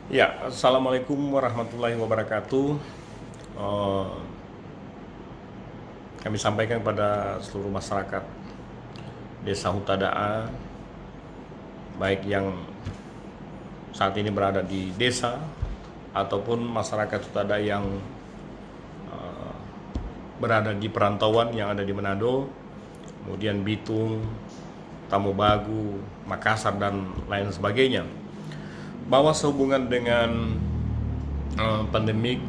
Ya, Assalamualaikum warahmatullahi wabarakatuh. Eh, Kami sampaikan kepada seluruh masyarakat Desa Hutadaa, baik yang saat ini berada di desa ataupun masyarakat Hutadaa yang berada di perantauan yang ada di Manado, kemudian Bitung, Tamubagu, Makassar dan lain sebagainya, bahwa sehubungan dengan pandemik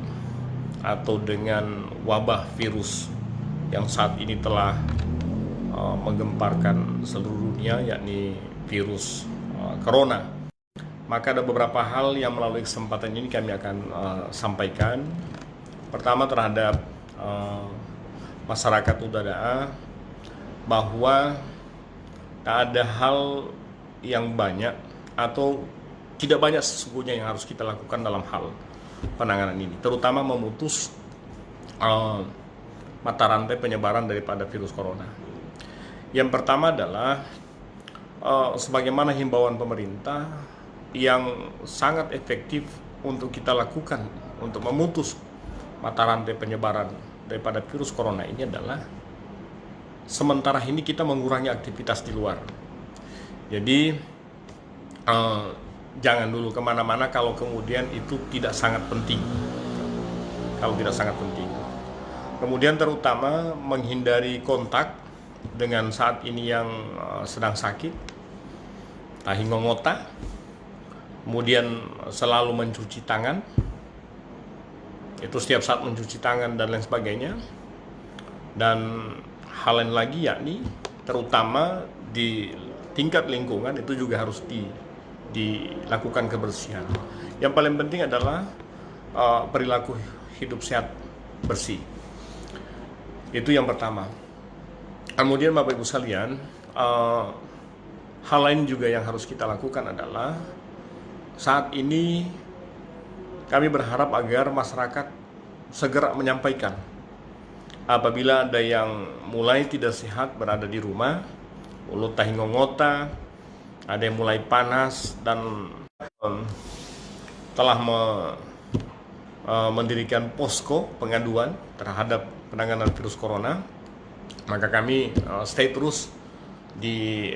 atau dengan wabah virus yang saat ini telah menggemparkan seluruh dunia, yakni virus corona. Maka ada beberapa hal yang melalui kesempatan ini kami akan sampaikan. Pertama, terhadap masyarakat Hutadaa, bahwa tak ada hal yang banyak atau tidak banyak sesungguhnya yang harus kita lakukan dalam hal penanganan ini, terutama memutus mata rantai penyebaran daripada virus corona. Yang pertama adalah sebagaimana himbauan pemerintah yang sangat efektif untuk kita lakukan untuk memutus mata rantai penyebaran daripada virus corona ini adalah sementara ini kita mengurangi aktivitas di luar. Jadi jangan dulu kemana-mana kalau kemudian itu tidak sangat penting. Kemudian terutama menghindari kontak dengan saat ini yang sedang sakit, tahingongota, kemudian selalu mencuci tangan, itu setiap saat mencuci tangan dan lain sebagainya. Dan hal lain lagi, yakni terutama di tingkat lingkungan itu juga harus dilakukan kebersihan. Yang paling penting adalah perilaku hidup sehat bersih. Itu yang pertama. Kemudian Bapak Ibu sekalian, hal lain juga yang harus kita lakukan adalah saat ini kami berharap agar masyarakat segera menyampaikan apabila ada yang mulai tidak sehat berada di rumah, mulut tahingongota, ada yang mulai panas dan telah mendirikan posko pengaduan terhadap penanganan virus corona, maka kami stay terus di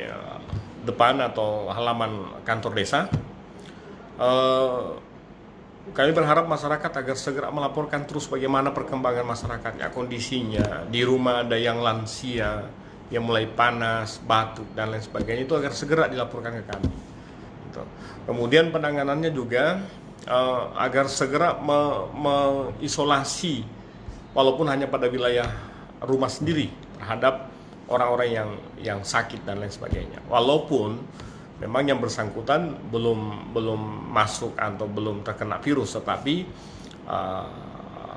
depan atau halaman kantor desa. Kami berharap masyarakat agar segera melaporkan terus bagaimana perkembangan masyarakatnya, kondisinya. Di rumah ada yang lansia, yang mulai panas, batuk, dan lain sebagainya, itu agar segera dilaporkan ke kami. Kemudian penanganannya juga agar segera mengisolasi, walaupun hanya pada wilayah rumah sendiri, terhadap orang-orang yang sakit dan lain sebagainya. Walaupun memang yang bersangkutan belum masuk atau belum terkena virus, tetapi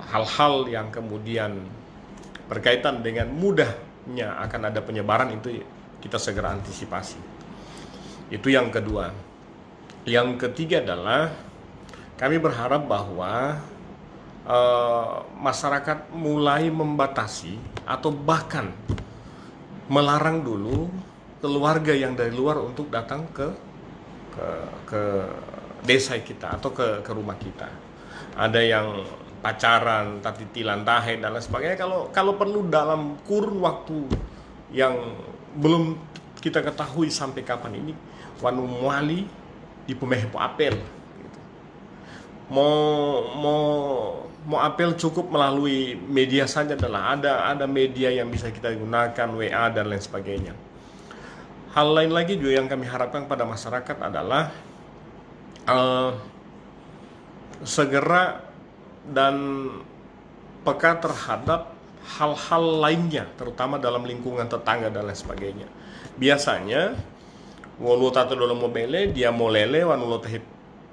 hal-hal yang kemudian berkaitan dengan mudahnya akan ada penyebaran itu kita segera antisipasi. Itu yang kedua. Yang ketiga adalah kami berharap bahwa masyarakat mulai membatasi atau bahkan melarang dulu keluarga yang dari luar untuk datang ke desa kita atau ke rumah kita. Ada yang pacaran, tatilan tahe dan lain sebagainya. Kalau perlu dalam kurun waktu yang belum kita ketahui sampai kapan ini, wanu muali di pemehepo apel. Gitu. Mau apel cukup melalui media saja, adalah ada media yang bisa kita gunakan, WA dan lain sebagainya. Hal lain lagi juga yang kami harapkan pada masyarakat adalah segera dan peka terhadap hal-hal lainnya, terutama dalam lingkungan tetangga dan lain sebagainya. Biasanya walu tato dalam mobile dia molele wanulo teh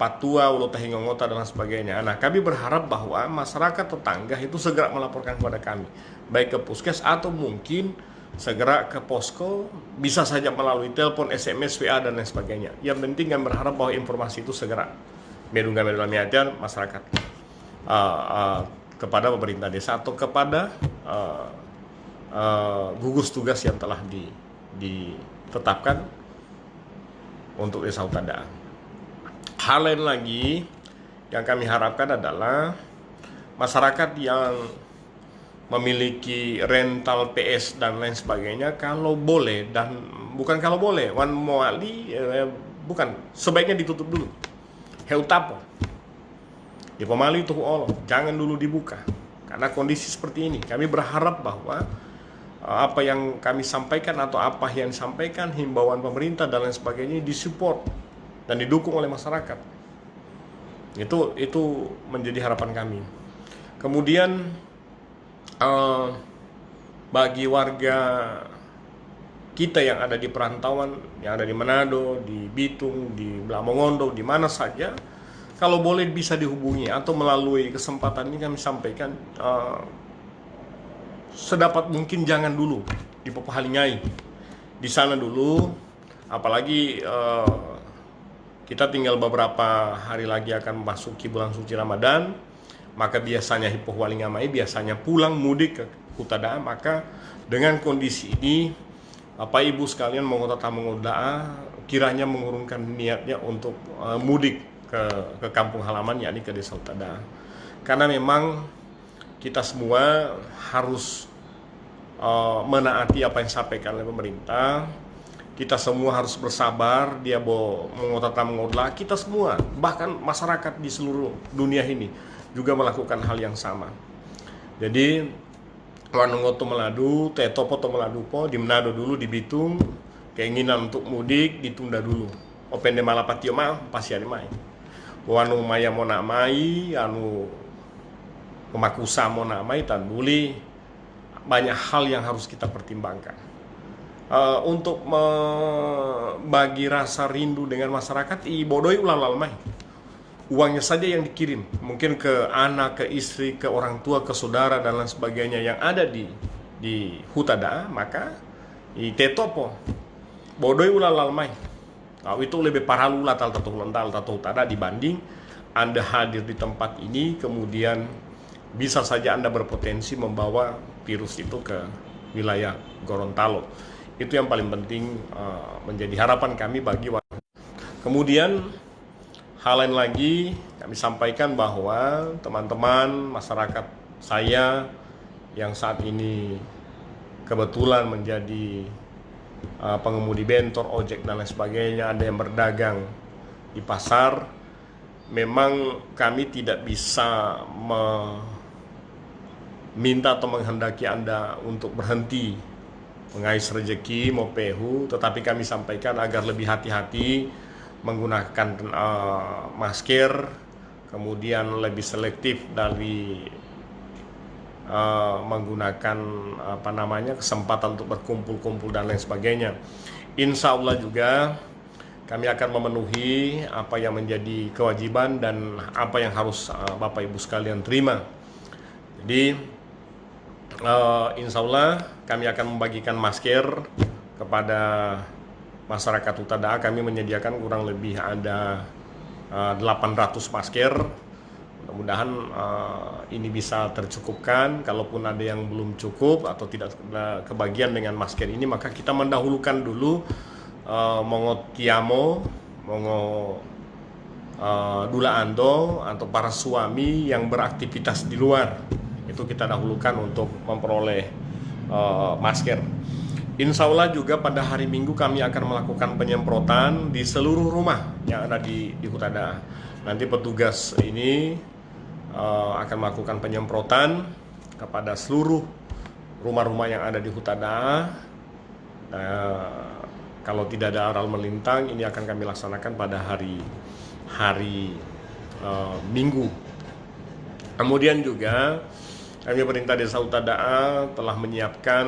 patua, walu teh ngongota dan lain sebagainya. Nah, kami berharap bahwa masyarakat tetangga itu segera melaporkan kepada kami, baik ke puskes atau mungkin segera ke posko, bisa saja melalui telepon, SMS, WA dan lain sebagainya. Yang penting kami berharap bahwa informasi itu segera medungga medulamiatian masyarakat kepada pemerintah desa atau kepada gugus tugas yang telah ditetapkan untuk desa Hutadaa. Hal lain lagi, yang kami harapkan adalah masyarakat yang memiliki rental PS dan lain sebagainya, kalau boleh, dan bukan kalau boleh, wan moali bukan, sebaiknya ditutup dulu. Heutapo di pemali tuh jangan dulu dibuka, karena kondisi seperti ini kami berharap bahwa apa yang kami sampaikan atau apa yang disampaikan himbauan pemerintah dan lain sebagainya disupport dan didukung oleh masyarakat. Itu menjadi harapan kami. Kemudian bagi warga kita yang ada di perantauan, yang ada di Manado, di Bitung, di Lamongondo, di mana saja, kalau boleh bisa dihubungi atau melalui kesempatan ini kami sampaikan, sedapat mungkin jangan dulu di Papahalingai, di sana dulu, apalagi kita tinggal beberapa hari lagi akan memasuki bulan suci Ramadan. Maka biasanya Hipoh Walingamai biasanya pulang mudik ke Huta Da'a. Maka dengan kondisi ini Bapak Ibu sekalian mengoda kiranya mengurungkan niatnya untuk mudik ke kampung halaman, yakni ke desa Huta Da'a. Karena memang kita semua harus menaati apa yang disampaikan oleh pemerintah. Kita semua harus bersabar. Dia mengoda, kita semua, bahkan masyarakat di seluruh dunia ini juga melakukan hal yang sama. Jadi wanungoto meladu, tetopo to meladu po di Manado dulu, di Bitung, keinginan untuk mudik ditunda dulu. Opende malapatio ma pasti ada mai. Wanu maya mona mai, anu pemakusa mona mai tan buli. Banyak hal yang harus kita pertimbangkan. Untuk membagi rasa rindu dengan masyarakat, ibodoi ulalal mai. Uangnya saja yang dikirim, mungkin ke anak, ke istri, ke orang tua, ke saudara dan lain sebagainya yang ada di Huta Da'a, maka tetopo bodoi ulalal mai. Itu lebih parah lula tal Huta Da'a dibanding Anda hadir di tempat ini, kemudian bisa saja Anda berpotensi membawa virus itu ke wilayah Gorontalo. Itu yang paling penting menjadi harapan kami bagi warga. Kemudian hal lain lagi, kami sampaikan bahwa teman-teman masyarakat saya yang saat ini kebetulan menjadi pengemudi bentor, ojek dan lain sebagainya, ada yang berdagang di pasar, memang kami tidak bisa meminta atau menghendaki Anda untuk berhenti mengais rezeki mau pehu, tetapi kami sampaikan agar lebih hati-hati menggunakan masker, kemudian lebih selektif dari menggunakan kesempatan untuk berkumpul-kumpul dan lain sebagainya. Insya Allah juga kami akan memenuhi apa yang menjadi kewajiban dan apa yang harus Bapak Ibu sekalian terima. Jadi insya Allah kami akan membagikan masker kepada masyarakat Huta Da'a. Kami menyediakan kurang lebih ada 800 masker. Mudah-mudahan ini bisa tercukupkan. Kalaupun ada yang belum cukup atau tidak kebagian dengan masker ini, maka kita mendahulukan dulu mongo tiamo, mongo dula ando atau para suami yang beraktivitas di luar. Itu kita dahulukan untuk memperoleh masker. Insya Allah juga pada hari Minggu kami akan melakukan penyemprotan di seluruh rumah yang ada di Huta Da'a. Nanti petugas ini akan melakukan penyemprotan kepada seluruh rumah-rumah yang ada di Huta Da'a. Kalau tidak ada aral melintang, ini akan kami laksanakan pada hari Minggu. Kemudian juga kami pemerintah Desa Huta Da'a telah menyiapkan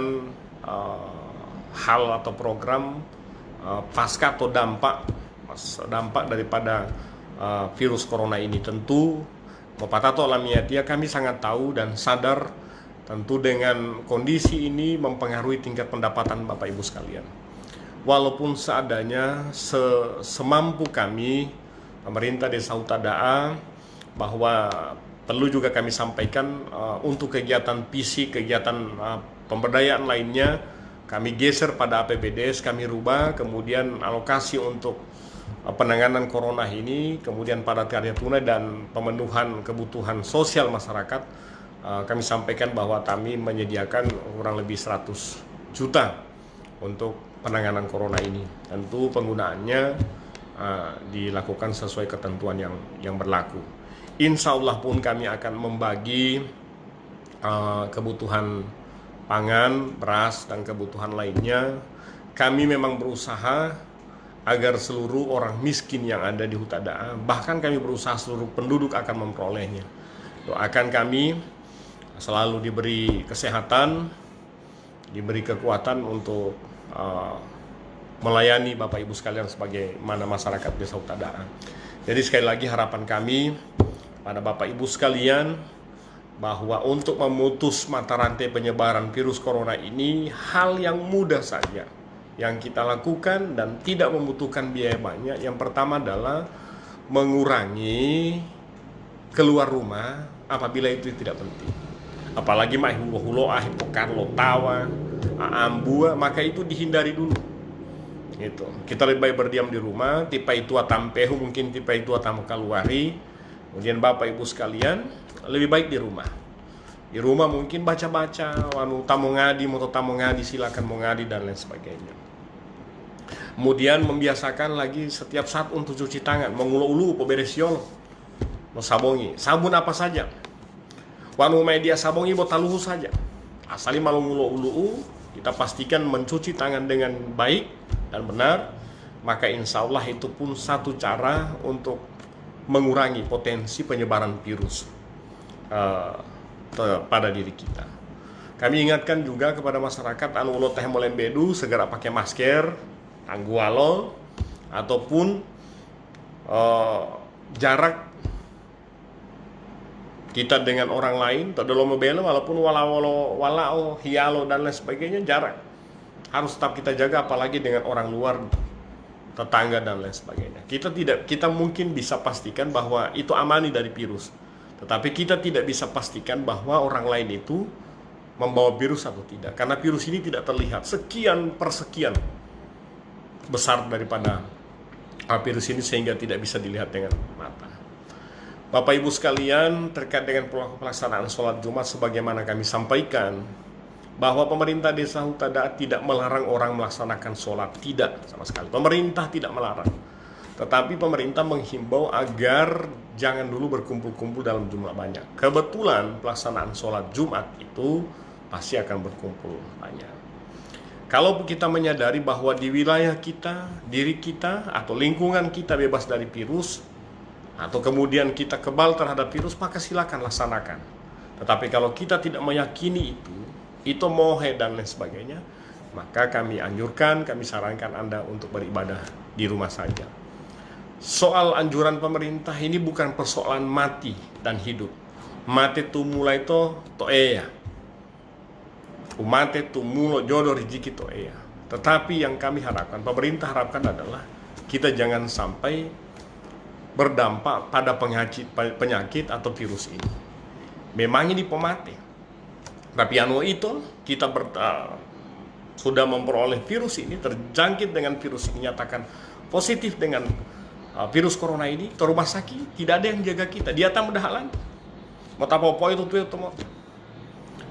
hal atau program pasca atau dampak daripada virus corona ini. Tentu Bapak Tato Alamiatia, kami sangat tahu dan sadar tentu dengan kondisi ini mempengaruhi tingkat pendapatan Bapak Ibu sekalian. Walaupun seadanya, semampu kami pemerintah Desa Huta Da'a, bahwa perlu juga kami sampaikan untuk kegiatan fisik, kegiatan pemberdayaan lainnya, kami geser pada APBDes, kami rubah, kemudian alokasi untuk penanganan corona ini, kemudian padat karya tunai dan pemenuhan kebutuhan sosial masyarakat, kami sampaikan bahwa kami menyediakan kurang lebih 100 juta untuk penanganan corona ini. Tentu penggunaannya dilakukan sesuai ketentuan yang berlaku. Insya Allah pun kami akan membagi kebutuhan pangan, beras, dan kebutuhan lainnya. Kami memang berusaha agar seluruh orang miskin yang ada di Huta bahkan kami berusaha seluruh penduduk akan memperolehnya. Doakan kami selalu diberi kesehatan, diberi kekuatan untuk melayani Bapak Ibu sekalian sebagaimana masyarakat desa Huta. Jadi sekali lagi harapan kami pada Bapak Ibu sekalian bahwa untuk memutus mata rantai penyebaran virus corona ini hal yang mudah saja yang kita lakukan dan tidak membutuhkan biaya banyak. Yang pertama adalah mengurangi keluar rumah apabila itu tidak penting. Apalagi mai hulo-hulo hipokarlo tawa ambua, maka itu dihindari dulu. Gitu. Kita lebih baik berdiam di rumah, tipa itu atampehu mungkin tipa itu atamu keluari. Kemudian Bapak Ibu sekalian lebih baik di rumah. Di rumah mungkin baca-baca, wanu tamu ngadi, moto tamu ngadi silakan mau ngadi dan lain sebagainya. Kemudian membiasakan lagi setiap saat untuk cuci tangan, mengulu-ulu poberesion, sabongi, sabun apa saja. Wanu media sabongi botaluhu saja. Asali malu ngulu-ulu, kita pastikan mencuci tangan dengan baik dan benar, maka insya Allah itu pun satu cara untuk mengurangi potensi penyebaran virus pada diri kita. Kami ingatkan juga kepada masyarakat anu ulo teh molembedu segera pakai masker, tanggualo ataupun jarak kita dengan orang lain, tadolo mobile walaupun walao hialo dan lain sebagainya, jarak harus tetap kita jaga, apalagi dengan orang luar, tetangga dan lain sebagainya. Kita mungkin bisa pastikan bahwa itu amani dari virus, tetapi kita tidak bisa pastikan bahwa orang lain itu membawa virus atau tidak, karena virus ini tidak terlihat sekian persekian besar daripada virus ini sehingga tidak bisa dilihat dengan mata. Bapak Ibu sekalian, terkait dengan pelaksanaan sholat Jumat sebagaimana kami sampaikan bahwa pemerintah desa Huta tidak melarang orang melaksanakan sholat, tidak sama sekali. Pemerintah tidak melarang, tetapi pemerintah menghimbau agar jangan dulu berkumpul-kumpul dalam jumlah banyak. Kebetulan pelaksanaan sholat Jumat itu pasti akan berkumpul banyak. Kalau kita menyadari bahwa di wilayah kita, diri kita atau lingkungan kita bebas dari virus, atau kemudian kita kebal terhadap virus, maka silakan laksanakan. Tetapi kalau kita tidak meyakini itu mohe dan lain sebagainya, maka kami anjurkan, kami sarankan Anda untuk beribadah di rumah saja. Soal anjuran pemerintah ini bukan persoalan mati dan hidup. Mati tu mulai to eya. Umate tu mulo jodoh rezeki to eya. Tetapi yang kami harapkan, pemerintah harapkan adalah kita jangan sampai berdampak pada penyakit atau virus ini. Memang ini pemati, tapi itu kita sudah memperoleh virus ini, terjangkit dengan virus ini, nyatakan positif dengan virus corona ini, ke rumah sakit tidak ada yang jaga kita, dia tak mudahalan mau tapo itu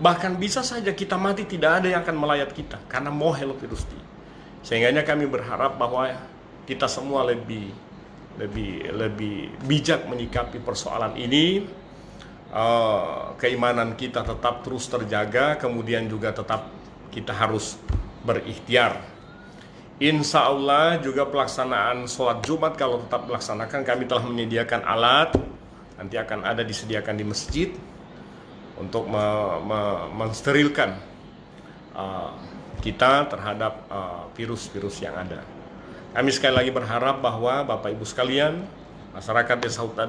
bahkan bisa saja kita mati, tidak ada yang akan melayat kita karena mohel virus ini. Sehingga kami berharap bahwa kita semua lebih bijak menyikapi persoalan ini. Keimanan kita tetap terus terjaga, kemudian juga tetap kita harus berikhtiar. Insya Allah juga pelaksanaan sholat Jumat kalau tetap dilaksanakan, kami telah menyediakan alat, nanti akan ada disediakan di masjid untuk mensterilkan kita terhadap virus-virus yang ada. Kami sekali lagi berharap bahwa Bapak Ibu sekalian, masyarakat desa Huta,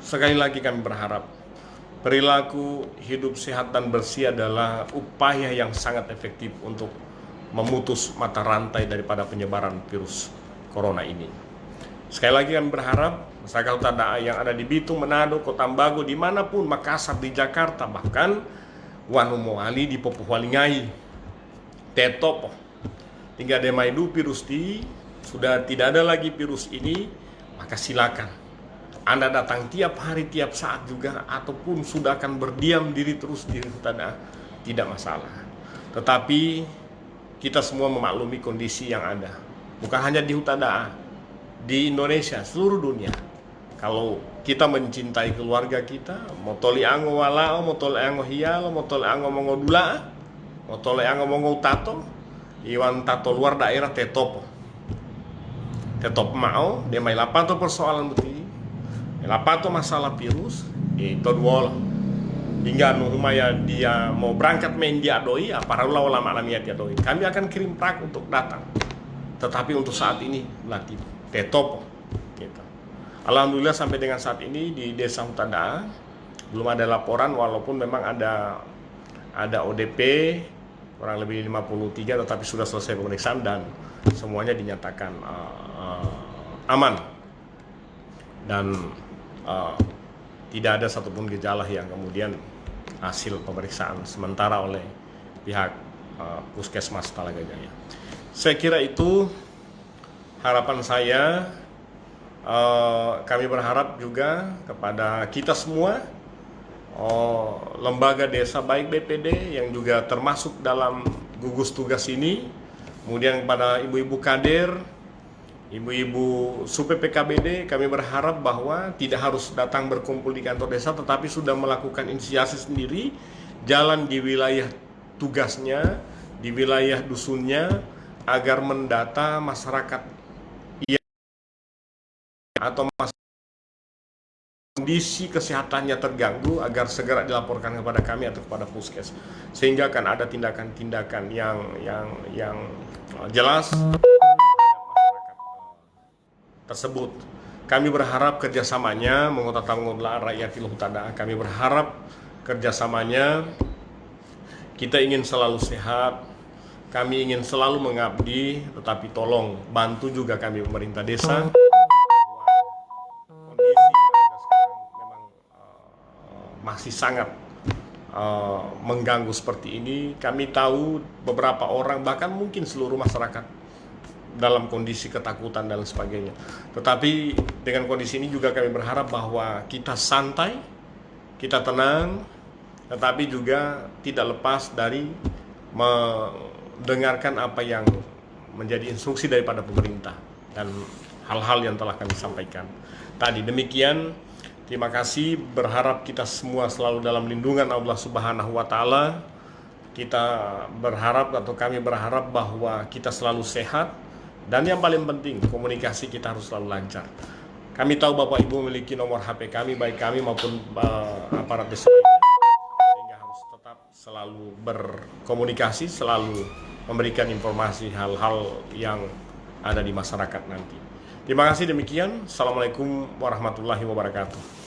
sekali lagi kami berharap perilaku hidup sehat dan bersih adalah upaya yang sangat efektif untuk memutus mata rantai daripada penyebaran virus corona ini. Sekali lagi kami berharap masyarakat Huta yang ada di Bitung, Manado, Kota Ambago, dimanapun, Makassar, di Jakarta, bahkan Wanumoali di Popuhualingai, Tetopo, tinggal demai du virus di sudah tidak ada lagi virus ini, maka silakan Anda datang tiap hari, tiap saat juga, ataupun sudah akan berdiam diri terus di Huta tidak masalah. Tetapi kita semua memaklumi kondisi yang ada, bukan hanya di Huta di Indonesia, seluruh dunia. Kalau kita mencintai keluarga kita, motoli ango walao, motoli ango hialo, motoli ango mongodula, motoli ango mongotato, iwan tato luar daerah tetop mau, dia mai lapato persoalan beti, lapato masalah virus, itu dua hingga numaya dia mau berangkat main dia doi, para ulama alamiah dia doi. Kami akan kirim prak untuk datang. Tetapi untuk saat ini latih tetop gitu. Alhamdulillah sampai dengan saat ini di Desa Huta belum ada laporan, walaupun memang ada ODP kurang lebih 53, tetapi sudah selesai pemeriksaan dan semuanya dinyatakan aman dan tidak ada satupun gejala yang kemudian hasil pemeriksaan sementara oleh pihak Puskesmas Talaga Jaya. Saya kira itu harapan saya. Kami berharap juga kepada kita semua, lembaga desa baik BPD yang juga termasuk dalam gugus tugas ini, kemudian kepada ibu-ibu kader, ibu-ibu Sup PKBD, kami berharap bahwa tidak harus datang berkumpul di kantor desa, tetapi sudah melakukan inisiasi sendiri, jalan di wilayah tugasnya, di wilayah dusunnya, agar mendata masyarakat atau kondisi kesehatannya terganggu agar segera dilaporkan kepada kami atau kepada Puskes, sehingga akan ada tindakan-tindakan yang jelas masyarakat tersebut. Kami berharap kerjasamanya mengotak-ngotak rakyat Huta. Kami berharap kerjasamanya, kita ingin selalu sehat, kami ingin selalu mengabdi, tetapi tolong bantu juga kami pemerintah desa. Masih sangat mengganggu seperti ini. Kami tahu beberapa orang, bahkan mungkin seluruh masyarakat dalam kondisi ketakutan dan sebagainya. Tetapi dengan kondisi ini juga kami berharap bahwa kita santai, kita tenang, tetapi juga tidak lepas dari mendengarkan apa yang menjadi instruksi daripada pemerintah dan hal-hal yang telah kami sampaikan tadi. Demikian. Terima kasih, berharap kita semua selalu dalam lindungan Allah Subhanahu wa Ta'ala. Kita berharap atau kami berharap bahwa kita selalu sehat, dan yang paling penting komunikasi kita harus selalu lancar. Kami tahu Bapak Ibu memiliki nomor HP kami, baik kami maupun aparat desa lainnya, sehingga harus tetap selalu berkomunikasi, selalu memberikan informasi hal-hal yang ada di masyarakat nanti. Terima kasih, demikian. Assalamualaikum warahmatullahi wabarakatuh.